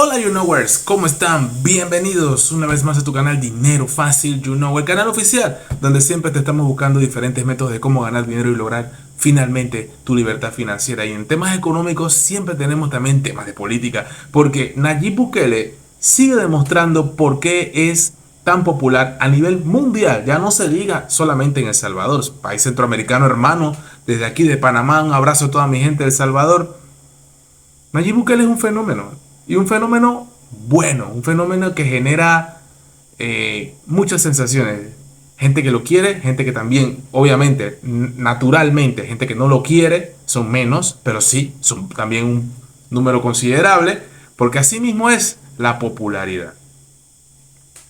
Hola YouKnowers, ¿cómo están? Bienvenidos una vez más a tu canal Dinero Fácil YouKnow, el canal oficial donde siempre te estamos buscando diferentes métodos de cómo ganar dinero y lograr finalmente tu libertad financiera. Y en temas económicos siempre tenemos también temas de política, porque Nayib Bukele sigue demostrando por qué es tan popular a nivel mundial. Ya no se diga solamente en El Salvador, país centroamericano hermano. Desde aquí de Panamá, un abrazo a toda mi gente de El Salvador. Nayib Bukele es un fenómeno, y un fenómeno bueno, un fenómeno que genera muchas sensaciones. Gente que lo quiere, gente que también, obviamente, naturalmente, gente que no lo quiere, son menos, pero sí, son también un número considerable, porque así mismo es la popularidad.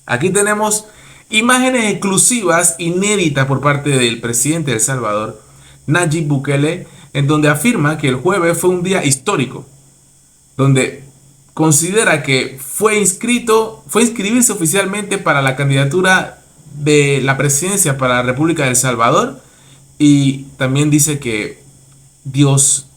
Aquí tenemos imágenes exclusivas, inéditas por parte del presidente de El Salvador, Nayib Bukele, en donde afirma que el jueves fue un día histórico, donde considera que fue inscribirse oficialmente para la candidatura de la presidencia para la República de El Salvador, y también dice que Dios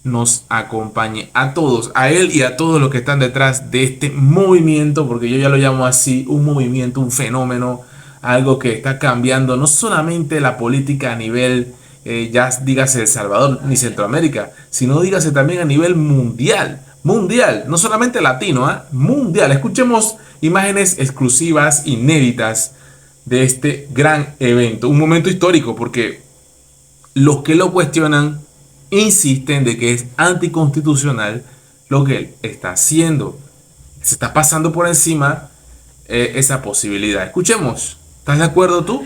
nos acompañe a todos, a él y a todos los que están detrás de este movimiento, porque yo ya lo llamo así, un movimiento, un fenómeno, algo que está cambiando no solamente la política a nivel, ya dígase El Salvador ni Centroamérica, sino dígase también a nivel mundial. Mundial, no solamente latino, mundial. Escuchemos imágenes exclusivas, inéditas de este gran evento. Un momento histórico porque los que lo cuestionan insisten de que es anticonstitucional lo que él está haciendo. Se está pasando por encima esa posibilidad. Escuchemos. ¿Estás de acuerdo tú?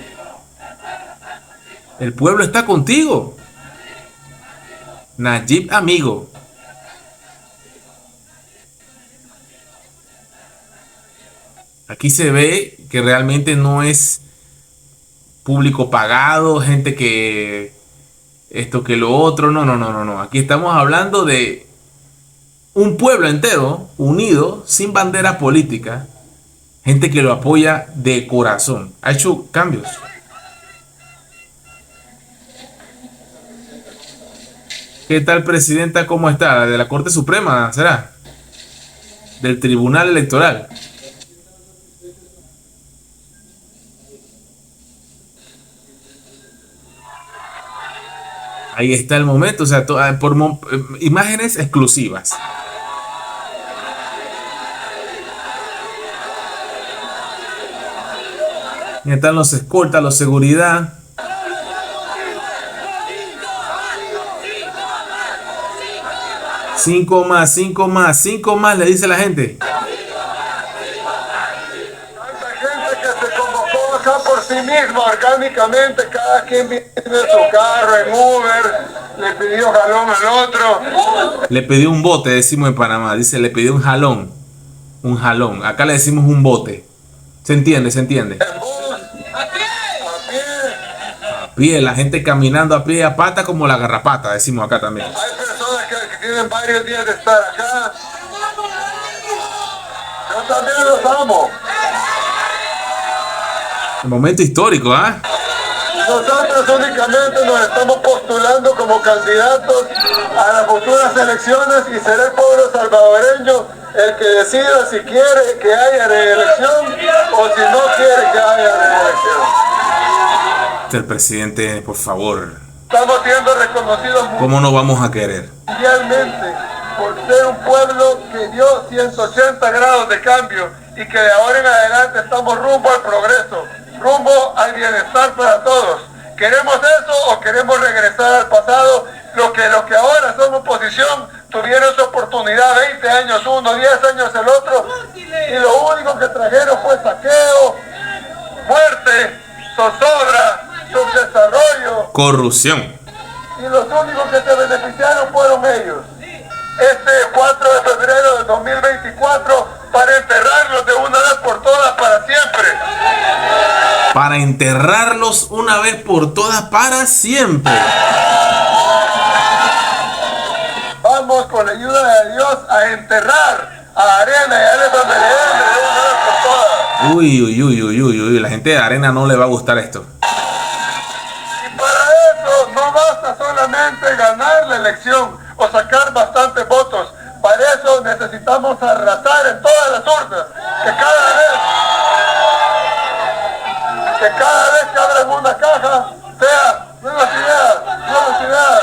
El pueblo está contigo. Nayib, amigo. Aquí se ve que realmente no es público pagado, gente que esto que lo otro. No, no, no, no, no. Aquí estamos hablando de un pueblo entero unido, sin bandera política, gente que lo apoya de corazón. Ha hecho cambios. ¿Qué tal, presidenta? ¿Cómo está? ¿La de la Corte Suprema será? ¿Del Tribunal Electoral? Ahí está el momento, o sea, imágenes exclusivas. Ahí están los escoltas, los seguridad. Cinco más, cinco más, cinco más, le dice la gente. Gente que se convocó acá por sí misma, orgánicamente, cada quien viene en su carro, en Uber, le pidió jalón al otro. Le pidió un bote, decimos en Panamá. Dice, le pidió un jalón. Un jalón. Acá le decimos un bote. ¿Se entiende? ¿Se entiende? En bus, a pie. A pie, la gente caminando a pie, a pata, como la garrapata, decimos acá también. Hay personas que tienen varios días de estar acá. Yo también los amo. Un momento histórico, ¿ah? Nosotros únicamente nos estamos postulando como candidatos a las futuras elecciones y será el pueblo salvadoreño el que decida si quiere que haya reelección o si no quiere que haya reelección. El presidente, por favor. Estamos siendo reconocidos ¿Cómo no vamos a querer? mundialmente por ser un pueblo que dio 180 grados de cambio y que de ahora en adelante estamos rumbo al progreso, rumbo al bienestar para todos. ¿Queremos eso o queremos regresar al pasado? Los que ahora son oposición tuvieron su oportunidad, 20 años uno, 10 años el otro, y lo único que trajeron fue saqueo, muerte, zozobra, subdesarrollo, Corrupción. y los únicos que se beneficiaron fueron ellos. Este 4 de febrero del 2024 para enterrarlos de una vez por todas para siempre. Para enterrarlos una vez por todas para siempre. Vamos con la ayuda de Dios a enterrar a Arena y a LFMLN de una vez por todas. Uy, uy, uy, uy, uy, uy. La gente de Arena no le va a gustar esto. Y para eso no basta solamente ganar la elección o sacar bastantes votos. Para eso necesitamos arrasar en todas las urnas, que cada vez que abran una caja sea nuevas ideas, nuevas ideas.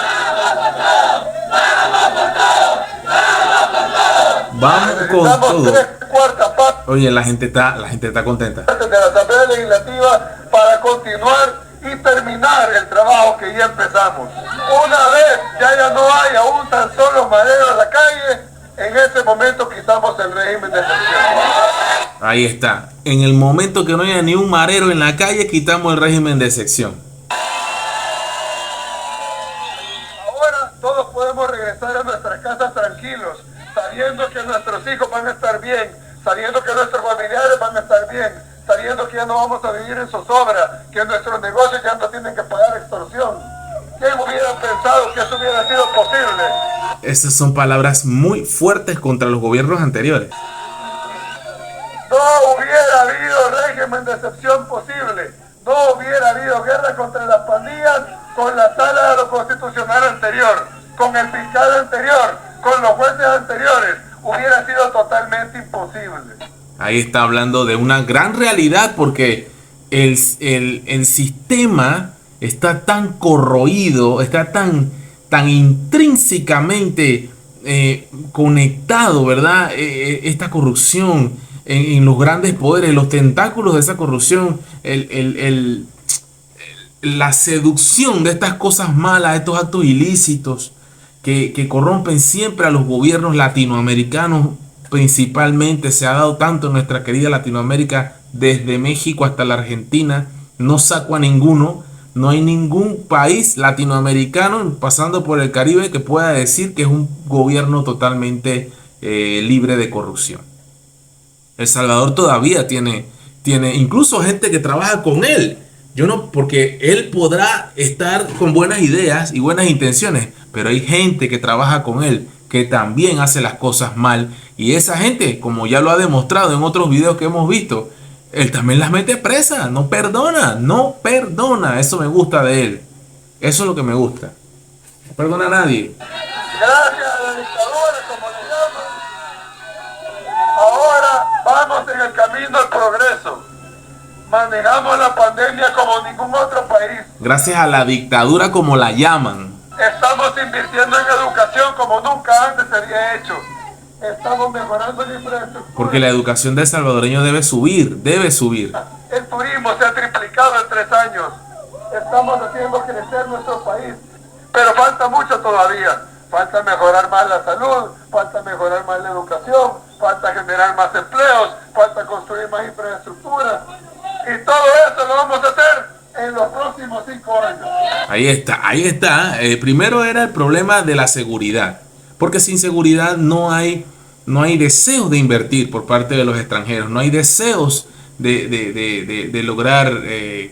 Vamos con Necesitamos todo. 3/4 partes Oye, la gente está contenta. de la Asamblea Legislativa para continuar y terminar el trabajo que ya empezamos. Una vez ya no haya un tan solo madero en la calle, en ese momento quitamos el régimen de excepción. Ahí está. En el momento que no haya ni un marero en la calle, quitamos el régimen de excepción. Ahora todos podemos regresar a nuestras casas tranquilos, sabiendo que nuestros hijos van a estar bien, sabiendo que nuestros familiares van a estar bien, sabiendo que ya no vamos a vivir en zozobra, que nuestros negocios ya no tienen que pagar extorsión. ¿Quién hubiera pensado que eso hubiera sido posible? Esas son palabras muy fuertes contra los gobiernos anteriores. No hubiera habido régimen de excepción posible, no hubiera habido guerra contra las pandillas con la sala de lo constitucional anterior, con el fiscal anterior, con los jueces anteriores. Hubiera sido totalmente imposible. Ahí está hablando de una gran realidad porque el sistema está tan corroído, está tan intrínsecamente conectado, ¿verdad? Esta corrupción en los grandes poderes, los tentáculos de esa corrupción, la seducción de estas cosas malas, estos actos ilícitos que corrompen siempre a los gobiernos latinoamericanos. Principalmente se ha dado tanto en nuestra querida Latinoamérica, desde México hasta la Argentina. No saco a ninguno. No hay ningún país latinoamericano pasando por el Caribe que pueda decir que es un gobierno totalmente libre de corrupción. El Salvador todavía tiene incluso gente que trabaja con él. Yo no, porque él podrá estar con buenas ideas y buenas intenciones, pero hay gente que trabaja con él que también hace las cosas mal, y esa gente, como ya lo ha demostrado en otros videos que hemos visto, él también las mete presa, no perdona. Eso me gusta de él. Eso es lo que me gusta. No perdona a nadie. Gracias a la dictadura, como le llaman, ahora vamos en el camino al progreso. Manejamos la pandemia como ningún otro país. Gracias a la dictadura, como la llaman. Estamos invirtiendo en educación como nunca antes se había hecho. Estamos mejorando la infraestructura. Porque la educación del salvadoreño debe subir. El turismo se ha triplicado en 3 años. Estamos haciendo crecer nuestro país. Pero falta mucho todavía. Falta mejorar más la salud, falta mejorar más la educación, falta generar más empleos, falta construir más infraestructura. Y todo eso lo vamos a hacer en los próximos 5 años. Ahí está. Primero era el problema de la seguridad. Porque sin seguridad no hay deseos de invertir por parte de los extranjeros. No hay deseos de lograr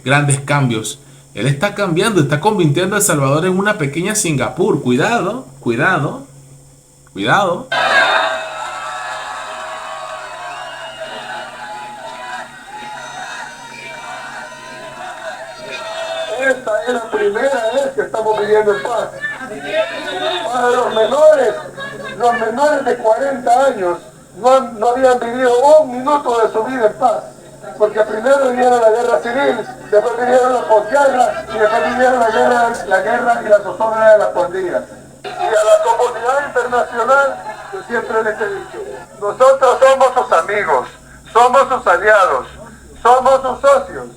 grandes cambios. Él está cambiando, está convirtiendo a El Salvador en una pequeña Singapur. Cuidado. Esta es la primera vez que estamos viviendo en paz. Para los menores de 40 años no habían vivido un minuto de su vida en paz. Porque primero vivieron la guerra civil, después vivieron la posguerra y después vivieron la guerra y la zozobra de las pandillas. Y a la comunidad internacional, yo siempre les he dicho, nosotros somos sus amigos, somos sus aliados, somos sus socios.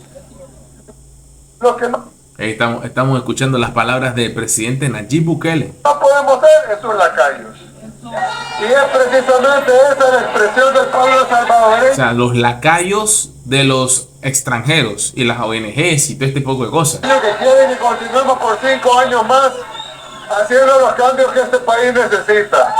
Lo que no Estamos escuchando las palabras del presidente Nayib Bukele. podemos ser es sus lacayos. Y es precisamente esa la expresión del pueblo salvadoreño. O sea, los lacayos de los extranjeros y las ONGs y todo este poco de cosas. Que quieren que continuemos por 5 años más haciendo los cambios que este país necesita.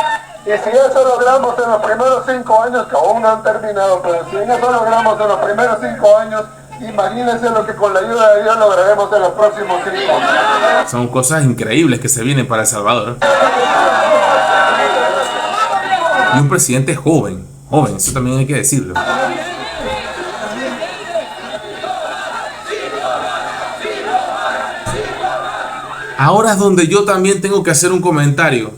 Y si eso logramos en los primeros 5 años, que aún no han terminado, pero si eso logramos en los primeros 5 años, imagínense lo que con la ayuda de Dios lograremos en los próximos 5 años. Son cosas increíbles que se vienen para El Salvador. Y un presidente joven, eso también hay que decirlo. Ahora es donde yo también tengo que hacer un comentario.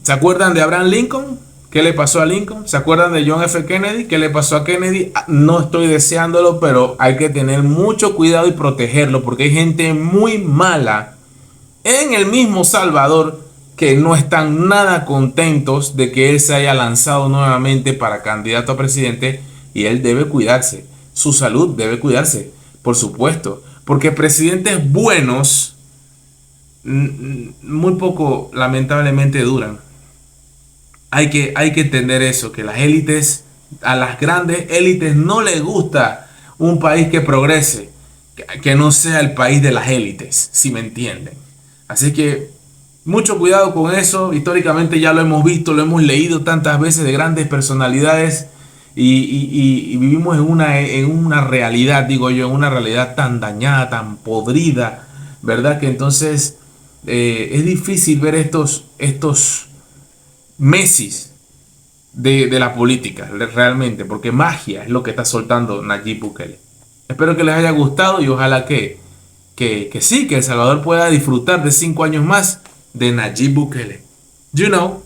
¿Se acuerdan de Abraham Lincoln? ¿Qué le pasó a Lincoln? ¿Se acuerdan de John F. Kennedy? ¿Qué le pasó a Kennedy? No estoy deseándolo, pero hay que tener mucho cuidado y protegerlo porque hay gente muy mala en el mismo Salvador que no están nada contentos de que él se haya lanzado nuevamente para candidato a presidente y él debe cuidarse. Su salud debe cuidarse, por supuesto, porque presidentes buenos muy poco lamentablemente duran. Hay que entender eso, que las élites, a las grandes élites no les gusta un país que progrese, que no sea el país de las élites, si me entienden. Así que mucho cuidado con eso. Históricamente ya lo hemos visto, lo hemos leído tantas veces de grandes personalidades y vivimos en una realidad, digo yo, en una realidad tan dañada, tan podrida, ¿verdad? Que entonces es difícil ver estos Messis de la política, realmente, porque magia es lo que está soltando Nayib Bukele. Espero que les haya gustado y ojalá que sí, que El Salvador pueda disfrutar de 5 años más de Nayib Bukele. You know.